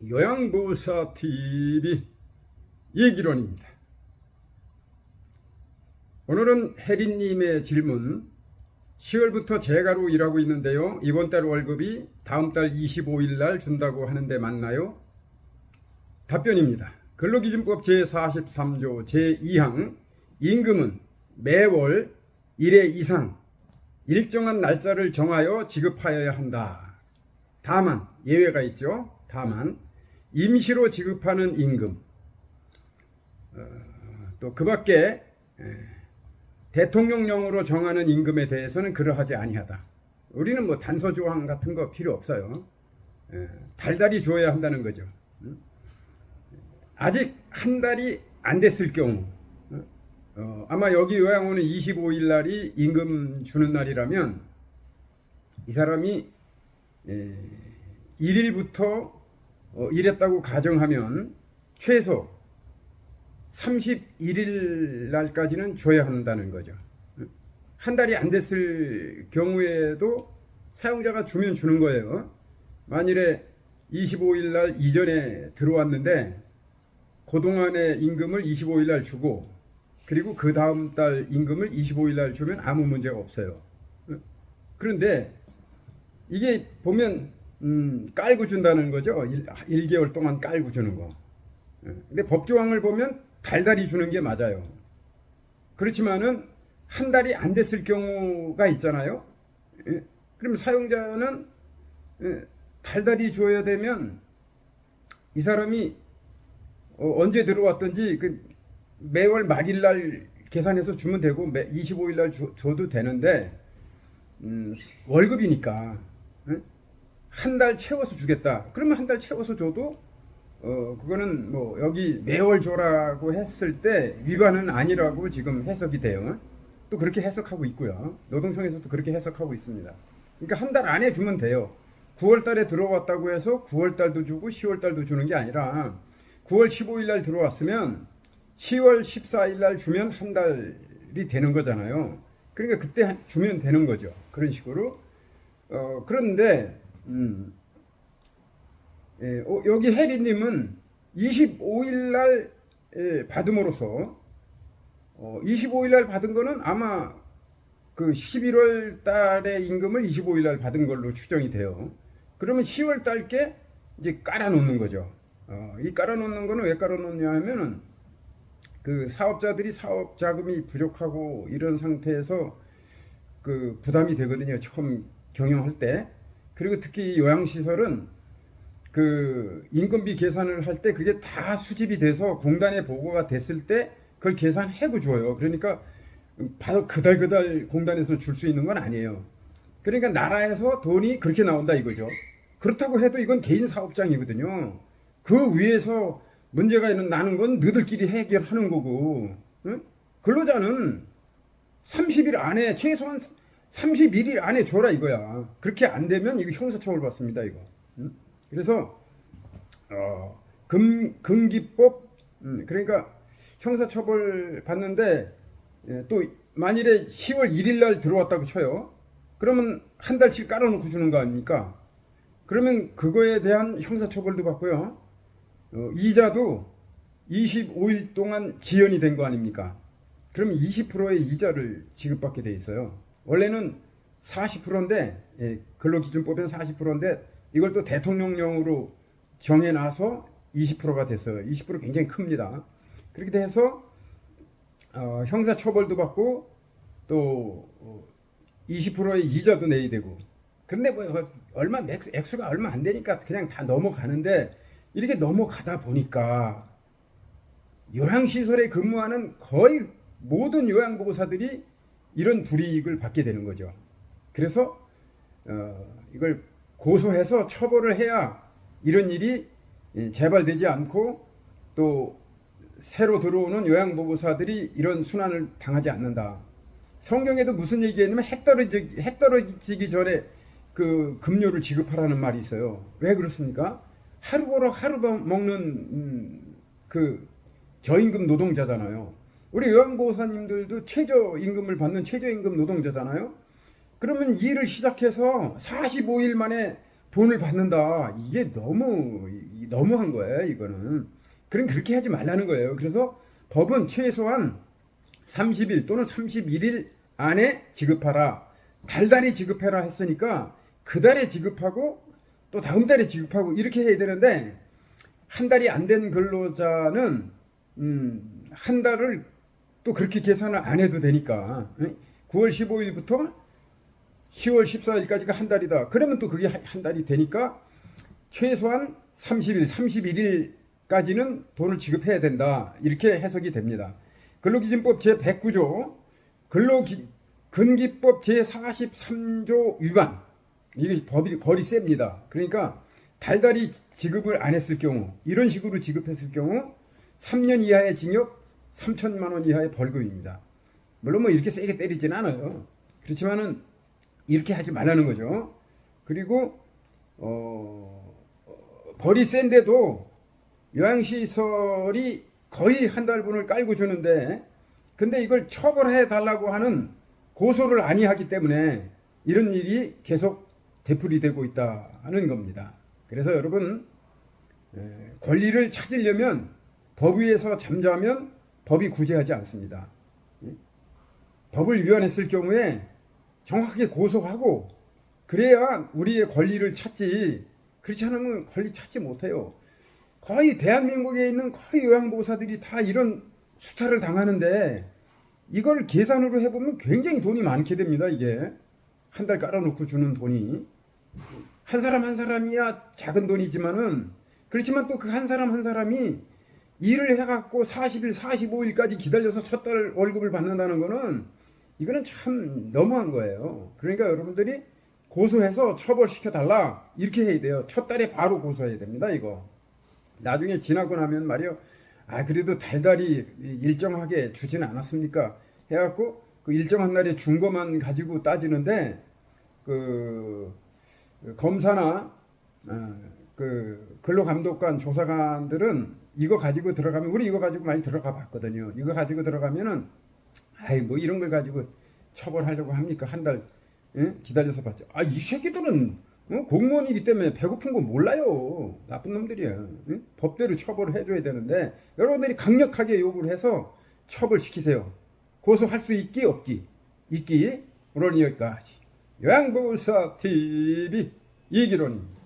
요양보호사 TV 얘기론입니다. 오늘은 혜린님의 질문. 10월부터 재가로 일하고 있는데요. 이번 달 월급이 다음 달 25일 날 준다고 하는데 맞나요? 답변입니다. 근로기준법 제43조 제2항 임금은 매월 1회 이상 일정한 날짜를 정하여 지급하여야 한다. 다만 예외가 있죠. 다만 임시로 지급하는 임금, 또 그 밖에 대통령령으로 정하는 임금에 대해서는 그러하지 아니하다. 우리는 뭐 단서조항 같은 거 필요 없어요. 달달이 줘야 한다는 거죠. 아직 한 달이 안 됐을 경우, 아마 여기 요양원은 25일 날이 임금 주는 날이라면 이 사람이 1일부터 일했다고 가정하면 최소 31일 날까지는 줘야 한다는 거죠. 한 달이 안 됐을 경우에도 사용자가 주면 주는 거예요. 만일에 25일 날 이전에 들어왔는데 그동안의 임금을 25일 날 주고 그리고 그 다음 달 임금을 25일 날 주면 아무 문제가 없어요. 그런데 이게 보면 깔고 준다는 거죠. 1개월 동안 깔고 주는 거. 근데 법조항을 보면 달달이 주는 게 맞아요. 그렇지만은 한 달이 안 됐을 경우가 있잖아요. 그럼 사용자는 달달이 줘야 되면 이 사람이 언제 들어왔든지 그 매월 말일날 계산해서 주면 되고 25일 날 줘도 되는데 월급이니까 한 달 채워서 주겠다. 그러면 한 달 채워서 줘도 그거는 뭐 여기 매월 줘라고 했을 때 위반은 아니라고 지금 해석이 돼요. 또 그렇게 해석하고 있고요. 노동청에서도 그렇게 해석하고 있습니다. 그러니까 한 달 안에 주면 돼요. 9월 달에 들어왔다고 해서 9월 달도 주고 10월 달도 주는 게 아니라 9월 15일 날 들어왔으면 10월 14일 날 주면 한 달이 되는 거잖아요. 그러니까 그때 주면 되는 거죠. 그런 식으로. 그런데 여기 혜리님은 25일 날 받음으로써 25일 날 받은 거는 아마 그 11월 달의 임금을 25일 날 받은 걸로 추정이 돼요. 그러면 10월 달께 이제 깔아놓는 거죠. 이 깔아놓는 거는 왜 깔아놓냐 하면은 그 사업자들이 사업 자금이 부족하고 이런 상태에서 그 부담이 되거든요. 처음 경영할 때. 그리고 특히 요양시설은 그 인건비 계산을 할 때 그게 다 수집이 돼서 공단에 보고가 됐을 때 그걸 계산해고 줘요. 그러니까 바로 그달 공단에서 줄 수 있는 건 아니에요. 그러니까 나라에서 돈이 그렇게 나온다 이거죠. 그렇다고 해도 이건 개인 사업장이거든요. 그 위에서 문제가 나는 건 너희들끼리 해결하는 거고, 응? 근로자는 30일 안에 최소한 31일 안에 줘라 이거야. 그렇게 안 되면 이거 형사처벌 받습니다 이거. 응? 그래서 금기법 그러니까 형사처벌 받는데 또 만일에 10월 1일 날 들어왔다고 쳐요. 그러면 한 달씩 깔아놓고 주는 거 아닙니까? 그러면 그거에 대한 형사처벌도 받고요. 이자도 25일 동안 지연이 된 거 아닙니까? 그러면 20%의 이자를 지급받게 돼 있어요. 원래는 40%인데 근로기준법에는 40%인데 이걸 또 대통령령으로 정해놔서 20%가 됐어요. 20% 굉장히 큽니다. 그렇게 돼서 형사처벌도 받고 또 20%의 이자도 내야 되고. 그런데 뭐 액수가 얼마 안 되니까 그냥 다 넘어가는데 이렇게 넘어가다 보니까 요양시설에 근무하는 거의 모든 요양보호사들이 이런 불이익을 받게 되는 거죠. 그래서 이걸 고소해서 처벌을 해야 이런 일이 재발되지 않고 또 새로 들어오는 요양보호사들이 이런 순환을 당하지 않는다. 성경에도 무슨 얘기했냐면 해 떨어지기 전에 그 급료를 지급하라는 말이 있어요. 왜 그렇습니까? 하루 벌어 하루 먹는 그 저임금 노동자잖아요. 우리 요양보호사님들도 최저임금을 받는 최저임금 노동자잖아요. 그러면 일을 시작해서 45일 만에 돈을 받는다. 이게 너무한 거예요, 이거는. 그럼 그렇게 하지 말라는 거예요. 그래서 법은 최소한 30일 또는 31일 안에 지급하라. 달달이 지급해라 했으니까 그 달에 지급하고 또 다음 달에 지급하고 이렇게 해야 되는데, 한 달이 안 된 근로자는 한 달을 또 그렇게 계산을 안 해도 되니까 9월 15일부터 10월 14일까지가 한 달이다. 그러면 또 그게 한 달이 되니까 최소한 30일, 31일까지는 돈을 지급해야 된다. 이렇게 해석이 됩니다. 근로기준법 제109조 근기법 제43조 위반. 이게 벌이 셉니다. 그러니까 달달이 지급을 안 했을 경우, 이런 식으로 지급했을 경우 3년 이하의 징역, 3천만 원 이하의 벌금입니다. 물론 뭐 이렇게 세게 때리진 않아요. 그렇지만은 이렇게 하지 말라는 거죠. 그리고 벌이 센데도 요양시설이 거의 한 달분을 깔고 주는데, 근데 이걸 처벌해 달라고 하는 고소를 아니하기 때문에 이런 일이 계속 되풀이되고 있다는 겁니다. 그래서 여러분, 권리를 찾으려면 법 위에서 잠자면 법이 구제하지 않습니다. 법을 위반했을 경우에 정확하게 고소하고 그래야 우리의 권리를 찾지, 그렇지 않으면 권리 찾지 못해요. 거의 대한민국에 있는 거의 요양보호사들이 다 이런 수탈을 당하는데, 이걸 계산으로 해보면 굉장히 돈이 많게 됩니다. 이게 한 달 깔아놓고 주는 돈이 한 사람 한 사람이야 작은 돈이지만은, 그렇지만 또 그 한 사람 한 사람이 일을 해갖고 40일 45일까지 기다려서 첫 달 월급을 받는다는 거는, 이거는 참 너무한 거예요. 그러니까 여러분들이 고소해서 처벌시켜 달라 이렇게 해야 돼요. 첫 달에 바로 고소해야 됩니다. 이거 나중에 지나고 나면 말이요, 그래도 달달이 일정하게 주지는 않았습니까 해갖고 그 일정한 날에 준 것만 가지고 따지는데, 그 검사나 그 근로감독관 조사관들은 이거 가지고 들어가면, 우리 이거 가지고 많이 들어가 봤거든요. 이거 가지고 들어가면은 뭐 이런 걸 가지고 처벌하려고 합니까? 한 달 기다려서 봤죠. 이 새끼들은 공무원이기 때문에 배고픈 거 몰라요. 나쁜 놈들이야. 법대로 처벌을 해줘야 되는데, 여러분들이 강력하게 요구를 해서 처벌시키세요. 고소할 수 있기 없기. 있기. 오늘 여기까지 요양보호사 TV 이기론입니다.